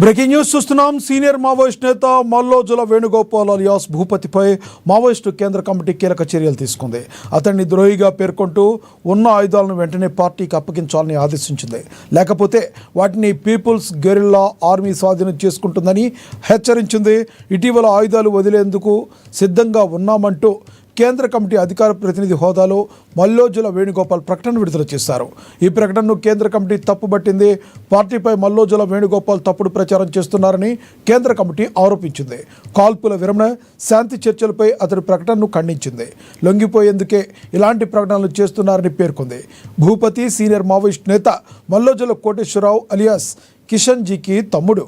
Breaking news చూస్తున్నాం. Senior Maoist నేత Mallojula Venugopal alias భూపతిపై Maoist కేంద్ర కమిటీ కీలక చర్యలు తీసుకుంది. అతన్ని ద్రోహిగా పేర్కొంటూ ఉన్న ఆయుధాలను వెంటనే పార్టీకి అప్పగించాలని ఆదేశించింది. లేకపోతే వాటిని పీపుల్స్ గెరిల్లా ఆర్మీ స్వాధీనం చేసుకుంటుందని హెచ్చరించింది. ఇటీవల ఆయుధాలు వదిలేందుకు సిద్ధంగా ఉన్నామంటూ కేంద్ర కమిటీ అధికార ప్రతినిధి హోదాలో మల్లోజుల వేణుగోపాల్ ప్రకటన విడుదల చేశారు. ఈ ప్రకటనను కేంద్ర కమిటీ తప్పుబట్టింది. పార్టీపై మల్లోజుల వేణుగోపాల్ తప్పుడు ప్రచారం చేస్తున్నారని కేంద్ర కమిటీ ఆరోపించింది. కాల్పుల విరమణ, శాంతి చర్చలపై అతడి ప్రకటనను ఖండించింది. లొంగిపోయేందుకే ఇలాంటి ప్రకటనలు చేస్తున్నారని పేర్కొంది. భూపతి సీనియర్ మావోయిస్ట్ నేత మల్లోజుల కోటేశ్వరరావు అలియాస్ కిషన్ జీకి తమ్ముడు.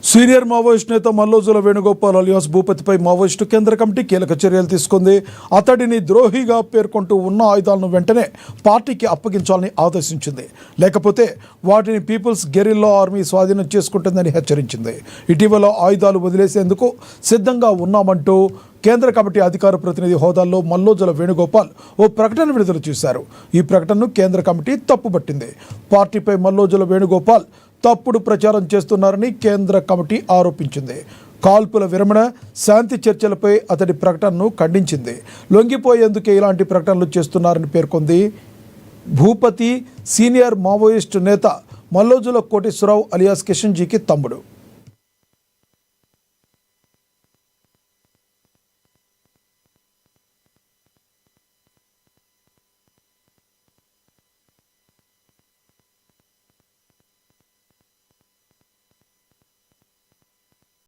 సీనియర్ మావోయిస్ట్ నేత మల్లోజుల వేణుగోపాల్ అలియాస్ భూపతిపై మావోయిస్టు కేంద్ర కమిటీ కీలక చర్యలు తీసుకుంది. అతడిని ద్రోహిగా పేర్కొంటూ ఉన్న ఆయుధాలను వెంటనే పార్టీకి అప్పగించాలని ఆదేశించింది. లేకపోతే వాటిని పీపుల్స్ గెరిల్లా ఆర్మీ స్వాధీనం చేసుకుంటుందని హెచ్చరించింది. ఇటీవల ఆయుధాలు వదిలేసేందుకు సిద్ధంగా ఉన్నామంటూ కేంద్ర కమిటీ అధికార ప్రతినిధి హోదాల్లో మల్లోజుల వేణుగోపాల్ ఓ ప్రకటన విడుదల చేశారు. ఈ ప్రకటనను కేంద్ర కమిటీ తప్పుబట్టింది. పార్టీపై మల్లోజుల వేణుగోపాల్ తప్పుడు ప్రచారం చేస్తున్నారని కేంద్ర కమిటీ ఆరోపించింది. కాల్పుల విరమణ, శాంతి చర్చలపై అతడి ప్రకటనను ఖండించింది. లొంగిపోయేందుకే ఇలాంటి ప్రకటనలు చేస్తున్నారని పేర్కొంది. భూపతి సీనియర్ మావోయిస్టు నేత మల్లోజుల కోటేశ్వరరావు అలియాస్ కిషన్ జీకి తమ్ముడు.